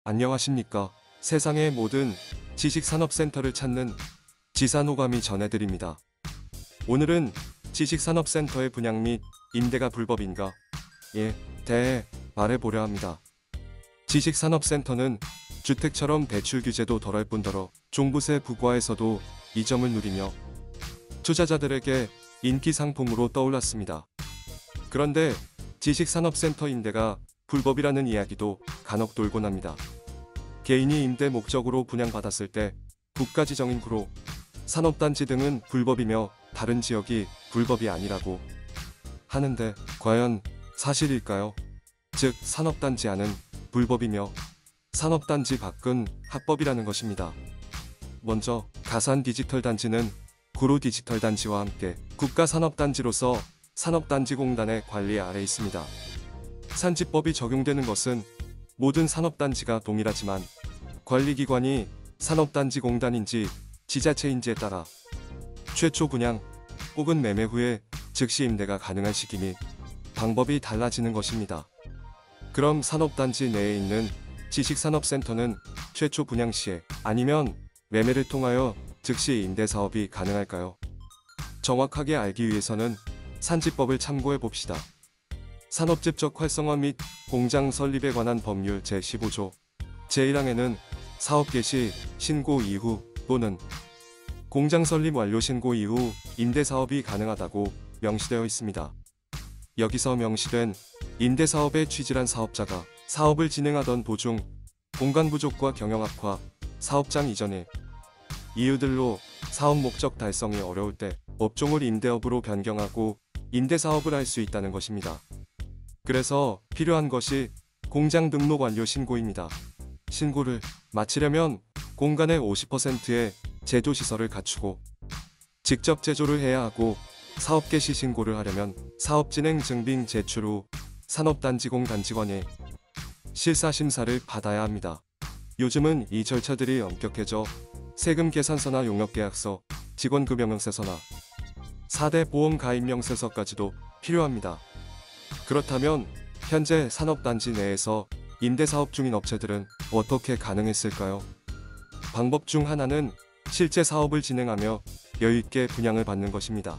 안녕하십니까. 세상의 모든 지식산업센터를 찾는 지산호감이 전해드립니다. 오늘은 지식산업센터의 분양 및 임대가 불법인가? 대해 말해보려 합니다. 지식산업센터는 주택처럼 대출 규제도 덜할 뿐더러 종부세 부과에서도 이점을 누리며 투자자들에게 인기 상품으로 떠올랐습니다. 그런데 지식산업센터 임대가 불법이라는 이야기도 간혹 돌곤 합니다. 개인이 임대 목적으로 분양받았을 때 국가 지정인 구로, 산업단지 등은 불법이며 다른 지역이 불법이 아니라고 하는데 과연 사실일까요? 즉 산업단지 안은 불법이며 산업단지 밖은 합법이라는 것입니다. 먼저 가산 디지털단지는 구로 디지털단지와 함께 국가산업단지로서 산업단지공단의 관리 아래 있습니다. 산지법이 적용되는 것은 모든 산업단지가 동일하지만 관리기관이 산업단지공단인지 지자체인지에 따라 최초 분양 혹은 매매 후에 즉시 임대가 가능한 시기 및 방법이 달라지는 것입니다. 그럼 산업단지 내에 있는 지식산업센터는 최초 분양 시에 아니면 매매를 통하여 즉시 임대 사업이 가능할까요? 정확하게 알기 위해서는 산지법을 참고해 봅시다. 산업집적 활성화 및 공장 설립에 관한 법률 제15조 제1항에는 사업 개시 신고 이후 또는 공장 설립 완료 신고 이후 임대 사업이 가능하다고 명시되어 있습니다. 여기서 명시된 임대 사업의 취지란 사업자가 사업을 진행하던 도중 공간 부족과 경영 악화, 사업장 이전의 이유들로 사업 목적 달성이 어려울 때 업종을 임대업으로 변경하고 임대 사업을 할 수 있다는 것입니다. 그래서 필요한 것이 공장 등록 완료 신고입니다. 신고를 마치려면 공간의 50%의 제조시설을 갖추고 직접 제조를 해야 하고 사업 개시 신고를 하려면 사업진행 증빙 제출 후 산업단지공단지관의 실사심사를 받아야 합니다. 요즘은 이 절차들이 엄격해져 세금 계산서나 용역계약서, 직원급여명세서나 4대 보험가입명세서까지도 필요합니다. 그렇다면 현재 산업단지 내에서 임대사업 중인 업체들은 어떻게 가능했을까요? 방법 중 하나는 실제 사업을 진행하며 여유있게 분양을 받는 것입니다.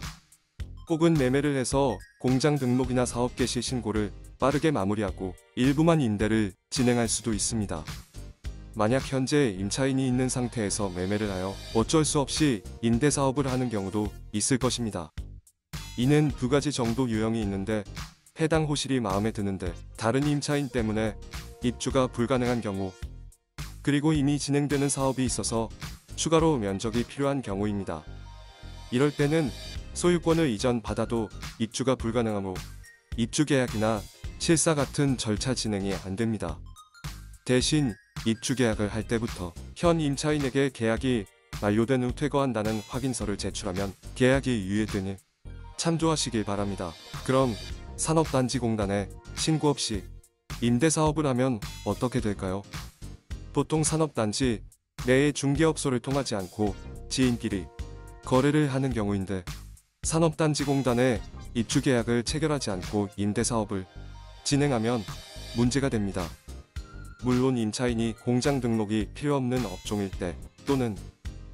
혹은 매매를 해서 공장 등록이나 사업 개시 신고를 빠르게 마무리하고 일부만 임대를 진행할 수도 있습니다. 만약 현재 임차인이 있는 상태에서 매매를 하여 어쩔 수 없이 임대사업을 하는 경우도 있을 것입니다. 이는 두 가지 정도 유형이 있는데 해당 호실이 마음에 드는데 다른 임차인 때문에 입주가 불가능한 경우, 그리고 이미 진행되는 사업이 있어서 추가로 면적이 필요한 경우입니다. 이럴 때는 소유권을 이전 받아도 입주가 불가능하므로 입주계약이나 실사 같은 절차 진행이 안됩니다. 대신 입주계약을 할 때부터 현 임차인에게 계약이 만료된 후 퇴거한다는 확인서를 제출하면 계약이 유예되니 참조하시길 바랍니다. 그럼 산업단지공단에 신고 없이 임대사업을 하면 어떻게 될까요? 보통 산업단지 내의 중개업소를 통하지 않고 지인끼리 거래를 하는 경우인데 산업단지공단에 입주계약을 체결하지 않고 임대사업을 진행하면 문제가 됩니다. 물론 임차인이 공장 등록이 필요없는 업종일 때 또는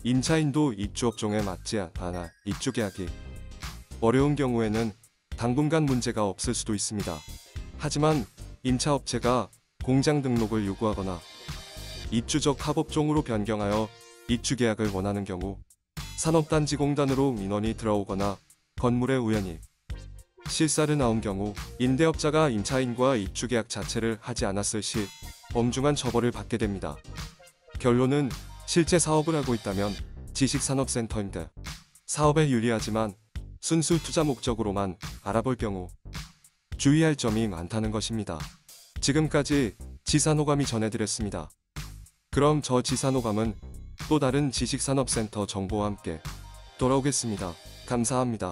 임차인도 입주업종에 맞지 않아 입주계약이 어려운 경우에는 당분간 문제가 없을 수도 있습니다. 하지만 임차업체가 공장 등록을 요구하거나 입주적 합업종으로 변경하여 입주계약을 원하는 경우 산업단지공단으로 민원이 들어오거나 건물에 우연히 실사를 나온 경우 임대업자가 임차인과 입주계약 자체를 하지 않았을 시 엄중한 처벌을 받게 됩니다. 결론은 실제 사업을 하고 있다면 지식산업센터인데 사업에 유리하지만 순수 투자 목적으로만 알아볼 경우 주의할 점이 많다는 것입니다. 지금까지 지산호감이 전해드렸습니다. 그럼 저 지산호감은 또 다른 지식산업센터 정보와 함께 돌아오겠습니다. 감사합니다.